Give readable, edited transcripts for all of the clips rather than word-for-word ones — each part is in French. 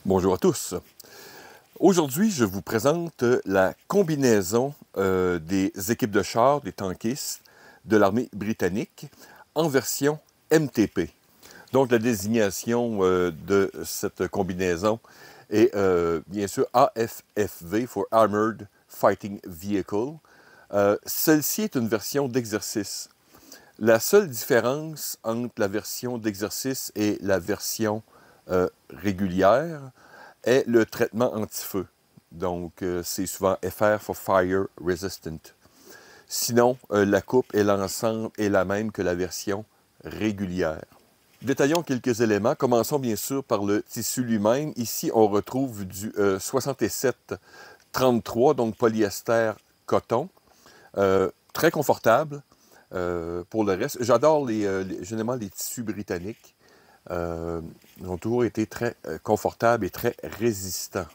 Bonjour à tous. Aujourd'hui, je vous présente la combinaison des équipes de chars, des tankistes de l'armée britannique en version MTP. Donc, la désignation de cette combinaison est bien sûr AFFV, for Armored Fighting Vehicle. Celle-ci est une version d'exercice. La seule différence entre la version d'exercice et la version régulière est le traitement anti-feu. Donc, c'est souvent FR for Fire Resistant. Sinon, la coupe et l'ensemble est la même que la version régulière. Détaillons quelques éléments. Commençons bien sûr par le tissu lui-même. Ici, on retrouve du 67-33, donc polyester coton. Très confortable. Pour le reste, j'adore généralement les tissus britanniques. Ils ont toujours été très confortables et très résistants.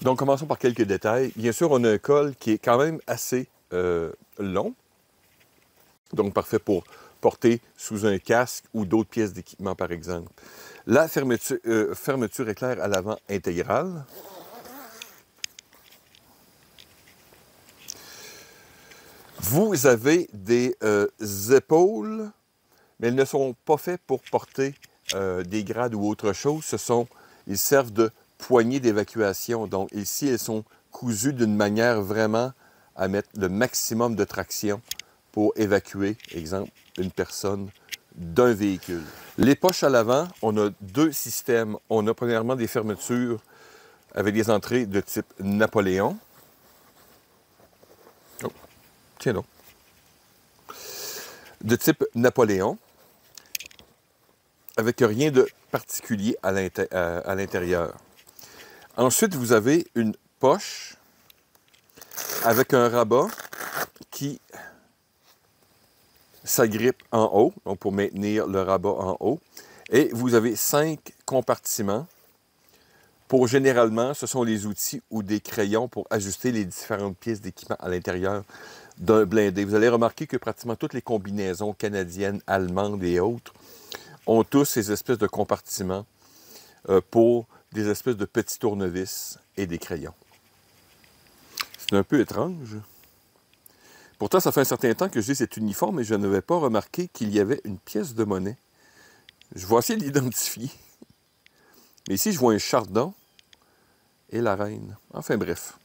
Donc, commençons par quelques détails. Bien sûr, on a un col qui est quand même assez long. Donc, parfait pour porter sous un casque ou d'autres pièces d'équipement, par exemple. La fermeture éclair à l'avant intégrale. Vous avez des épaules, mais elles ne sont pas faites pour porter des grades ou autre chose. Ils servent de poignées d'évacuation. Donc ici, elles sont cousues d'une manière vraiment à mettre le maximum de traction pour évacuer, exemple, une personne d'un véhicule. Les poches à l'avant, on a deux systèmes. On a premièrement des fermetures avec des entrées de type Napoléon. Oh, tiens donc. De type Napoléon, avec rien de particulier à l'intérieur. Ensuite, vous avez une poche avec un rabat qui s'agrippe en haut, donc pour maintenir le rabat en haut. Et vous avez 5 compartiments pour, généralement, ce sont les outils ou des crayons pour ajuster les différentes pièces d'équipement à l'intérieur d'un blindé. Vous allez remarquer que pratiquement toutes les combinaisons canadiennes, allemandes et autres ont tous ces espèces de compartiments pour des espèces de petits tournevis et des crayons. C'est un peu étrange. Pourtant, ça fait un certain temps que j'ai cet uniforme et je n'avais pas remarqué qu'il y avait une pièce de monnaie. Je vais essayer de l'identifier. Mais ici, je vois un chardon et la reine. Enfin bref.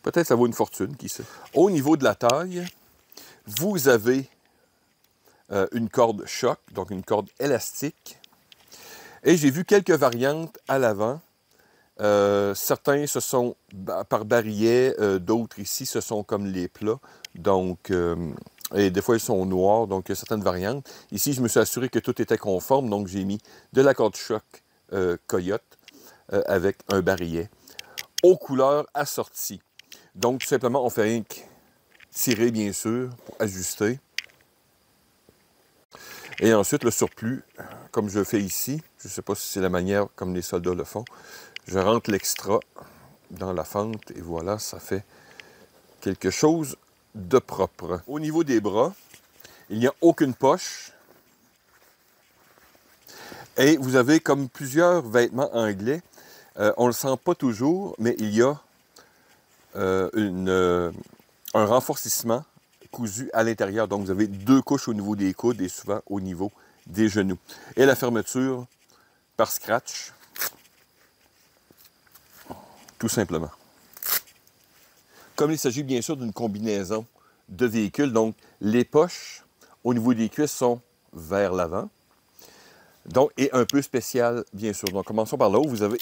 Peut-être ça vaut une fortune, qui sait. Au niveau de la taille, vous avez une corde choc, donc une corde élastique. Et j'ai vu quelques variantes à l'avant. Certains, ce sont par barillet, d'autres ici, ce sont comme les plats. Donc, et des fois, ils sont noirs, donc il y a certaines variantes. Ici, je me suis assuré que tout était conforme, donc j'ai mis de la corde choc Coyote avec un barillet aux couleurs assorties. Donc, tout simplement, on fait rien que tirer, bien sûr, pour ajuster. Et ensuite, le surplus, comme je le fais ici, je ne sais pas si c'est la manière comme les soldats le font, je rentre l'extra dans la fente et voilà, ça fait quelque chose de propre. Au niveau des bras, il n'y a aucune poche. Et vous avez comme plusieurs vêtements anglais, on ne le sent pas toujours, mais il y a un renforcissement cousu à l'intérieur. Donc, vous avez 2 couches au niveau des coudes et souvent au niveau des genoux. Et la fermeture par scratch, tout simplement. Comme il s'agit bien sûr d'une combinaison de véhicules, donc les poches au niveau des cuisses sont vers l'avant. Donc, et un peu spécial, bien sûr. Donc, commençons par là où vous avez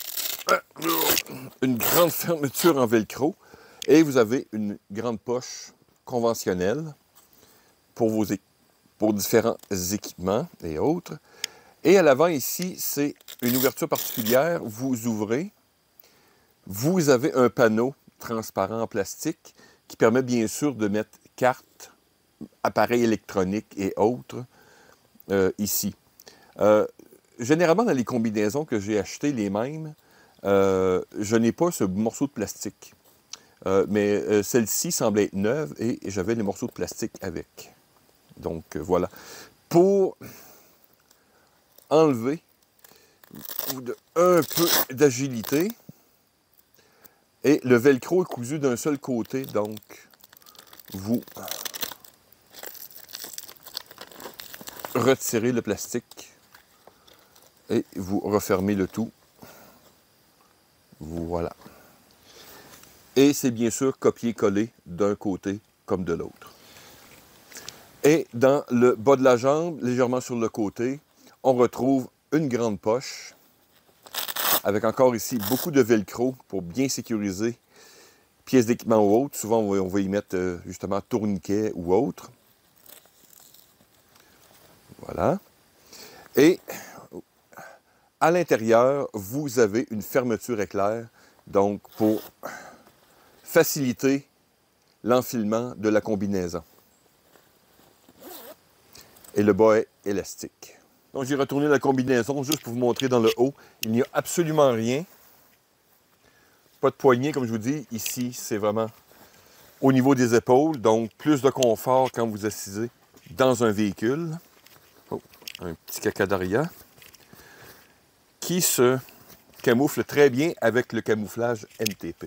une grande fermeture en velcro et vous avez une grande poche conventionnelle pour différents équipements et autres. Et à l'avant ici, c'est une ouverture particulière. Vous ouvrez, vous avez un panneau transparent en plastique qui permet bien sûr de mettre cartes, appareils électroniques et autres ici. Généralement, dans les combinaisons que j'ai achetées, les mêmes, je n'ai pas ce morceau de plastique. Mais celle-ci semble être neuve et j'avais les morceaux de plastique avec. Donc, voilà. Pour enlever, un peu d'agilité. Et le velcro est cousu d'un seul côté, donc vous retirez le plastique et vous refermez le tout. Voilà. Et c'est bien sûr copier-coller d'un côté comme de l'autre. Et dans le bas de la jambe, légèrement sur le côté, on retrouve une grande poche avec encore ici beaucoup de velcro pour bien sécuriser pièces d'équipement ou autres. Souvent, on va y mettre justement tourniquet ou autre. Voilà. Et à l'intérieur, vous avez une fermeture éclair, donc pour faciliter l'enfilement de la combinaison. Et le bas est élastique. Donc, j'ai retourné la combinaison juste pour vous montrer dans le haut. Il n'y a absolument rien. Pas de poignée, comme je vous dis. Ici, c'est vraiment au niveau des épaules. Donc, plus de confort quand vous assisez dans un véhicule. Oh, un petit caca qui se camoufle très bien avec le camouflage NTP.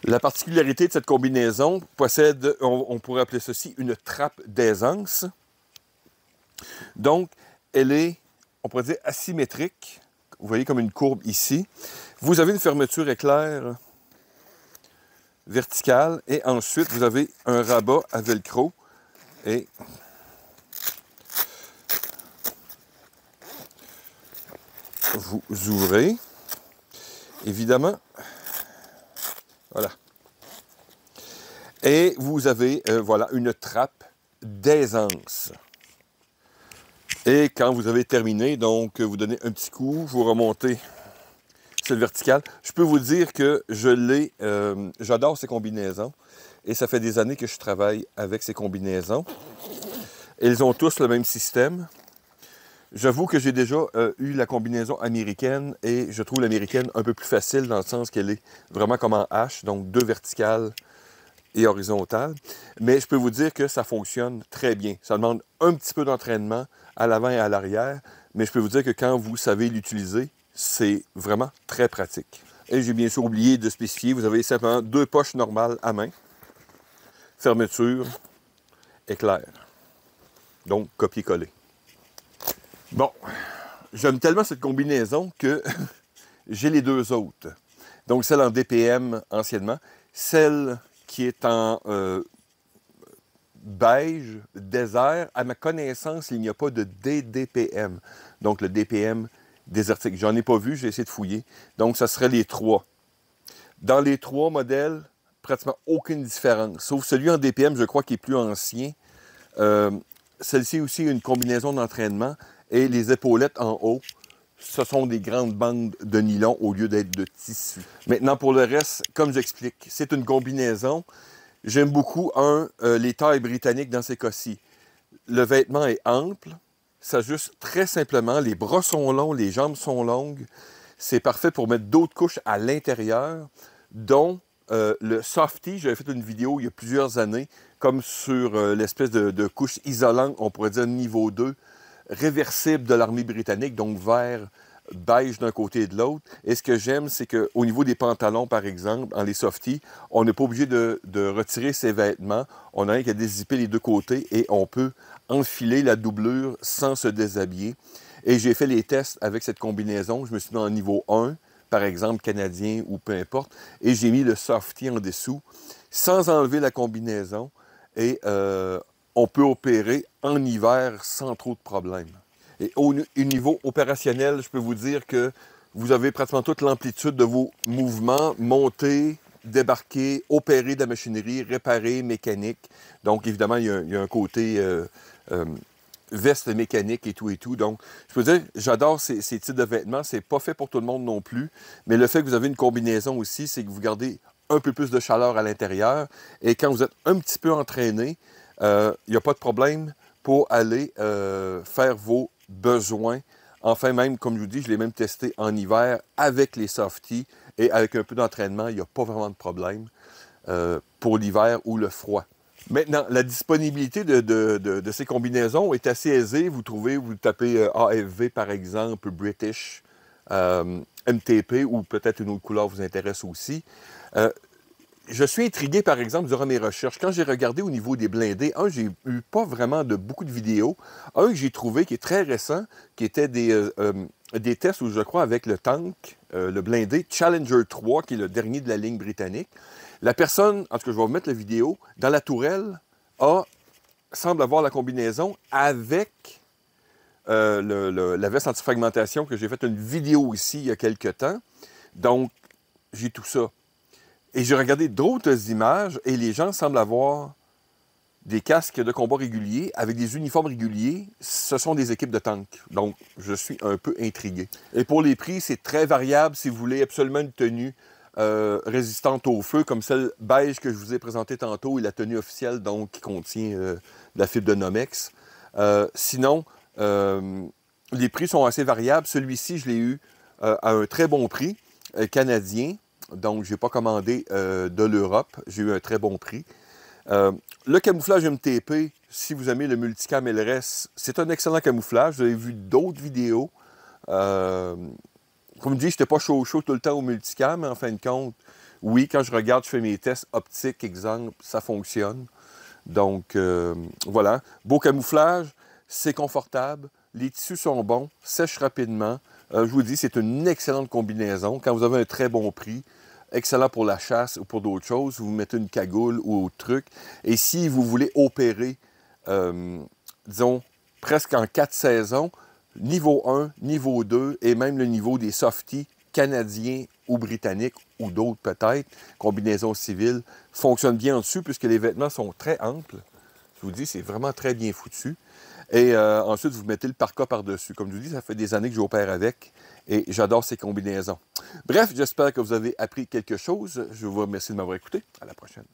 La particularité de cette combinaison possède, on pourrait appeler ceci une trappe d'aisance. Donc, elle est, on pourrait dire, asymétrique. Vous voyez comme une courbe ici. Vous avez une fermeture éclair verticale et ensuite, vous avez un rabat à velcro. Et vous ouvrez. Évidemment, voilà. Et vous avez, voilà, une trappe d'aisance. Et quand vous avez terminé, donc, vous donnez un petit coup, vous remontez cette verticale. Je peux vous dire que j'adore ces combinaisons. Et ça fait des années que je travaille avec ces combinaisons. Ils ont tous le même système. J'avoue que j'ai déjà eu la combinaison américaine et je trouve l'américaine un peu plus facile dans le sens qu'elle est vraiment comme en H, donc deux verticales et horizontales. Mais je peux vous dire que ça fonctionne très bien. Ça demande un petit peu d'entraînement à l'avant et à l'arrière, mais je peux vous dire que quand vous savez l'utiliser, c'est vraiment très pratique. Et j'ai bien sûr oublié de spécifier, vous avez simplement deux poches normales à main, fermeture, éclair. Donc, copier-coller. Bon, j'aime tellement cette combinaison que j'ai les deux autres. Donc, celle en DPM anciennement, celle qui est en beige, désert. À ma connaissance, il n'y a pas de DDPM. Donc, le DPM désertique. J'en ai pas vu, j'ai essayé de fouiller. Donc, ça serait les trois. Dans les trois modèles, pratiquement aucune différence. Sauf celui en DPM, je crois, qui est plus ancien. Celle-ci aussi a une combinaison d'entraînement. Et les épaulettes en haut, ce sont des grandes bandes de nylon au lieu d'être de tissu. Maintenant, pour le reste, comme j'explique, c'est une combinaison. J'aime beaucoup, les tailles britanniques dans ces cas-ci. Le vêtement est ample, s'ajuste très simplement. Les bras sont longs, les jambes sont longues. C'est parfait pour mettre d'autres couches à l'intérieur, dont le Softy. J'avais fait une vidéo il y a plusieurs années, comme sur l'espèce de couche isolante, on pourrait dire niveau 2, réversible de l'armée britannique, donc vert, beige d'un côté et de l'autre. Et ce que j'aime, c'est qu'au niveau des pantalons, par exemple, en les softies, on n'est pas obligé de retirer ses vêtements. On n'a rien qu'à dézipper les deux côtés et on peut enfiler la doublure sans se déshabiller. Et j'ai fait les tests avec cette combinaison. Je me suis mis en niveau 1, par exemple, canadien ou peu importe, et j'ai mis le softy en dessous, sans enlever la combinaison. Et on peut opérer en hiver sans trop de problèmes. Et au niveau opérationnel, je peux vous dire que vous avez pratiquement toute l'amplitude de vos mouvements, monter, débarquer, opérer de la machinerie, réparer, mécanique. Donc, évidemment, il y a un côté veste mécanique et tout. Donc, je peux dire, j'adore ces types de vêtements. C'est pas fait pour tout le monde non plus. Mais le fait que vous avez une combinaison aussi, c'est que vous gardez un peu plus de chaleur à l'intérieur. Et quand vous êtes un petit peu entraîné, il n'y a pas de problème pour aller faire vos besoins. Enfin, même, comme je vous dis, je l'ai même testé en hiver avec les softies et avec un peu d'entraînement, il n'y a pas vraiment de problème pour l'hiver ou le froid. Maintenant, la disponibilité de ces combinaisons est assez aisée. Vous tapez AFV par exemple, British, MTP ou peut-être une autre couleur vous intéresse aussi. Je suis intrigué, par exemple, durant mes recherches. Quand j'ai regardé au niveau des blindés, j'ai eu pas vraiment beaucoup de vidéos. Un que j'ai trouvé qui est très récent, qui était des tests, où je crois, avec le tank, le blindé Challenger 3, qui est le dernier de la ligne britannique. La personne, en tout cas, je vais vous mettre la vidéo, dans la tourelle, semble avoir la combinaison avec la veste antifragmentation, que j'ai fait une vidéo ici il y a quelques temps. Donc, j'ai tout ça. Et j'ai regardé d'autres images et les gens semblent avoir des casques de combat réguliers avec des uniformes réguliers. Ce sont des équipes de tanks. Donc, je suis un peu intrigué. Et pour les prix, c'est très variable si vous voulez absolument une tenue résistante au feu, comme celle beige que je vous ai présentée tantôt et la tenue officielle, donc, qui contient de la fibre de Nomex. Sinon, les prix sont assez variables. Celui-ci, je l'ai eu à un très bon prix canadien. Donc, je n'ai pas commandé de l'Europe. J'ai eu un très bon prix. Le camouflage MTP, si vous aimez le multicam LRS, c'est un excellent camouflage. Vous avez vu d'autres vidéos. Comme je dis, je n'étais pas chaud tout le temps au multicam, mais en fin de compte, oui, quand je regarde, je fais mes tests optiques, exemple, ça fonctionne. Donc, voilà. Beau camouflage, c'est confortable, les tissus sont bons, sèchent rapidement. Je vous dis, c'est une excellente combinaison. Quand vous avez un très bon prix, excellent pour la chasse ou pour d'autres choses, vous mettez une cagoule ou autre truc. Et si vous voulez opérer, disons, presque en 4 saisons, niveau 1, niveau 2 et même le niveau des softies canadiens ou britanniques ou d'autres peut-être, combinaisons civiles, fonctionne bien en dessus puisque les vêtements sont très amples. Je vous dis, c'est vraiment très bien foutu. Et ensuite, vous mettez le parka par-dessus. Comme je vous dis, ça fait des années que j'opère avec et j'adore ces combinaisons. Bref, j'espère que vous avez appris quelque chose. Je vous remercie de m'avoir écouté. À la prochaine.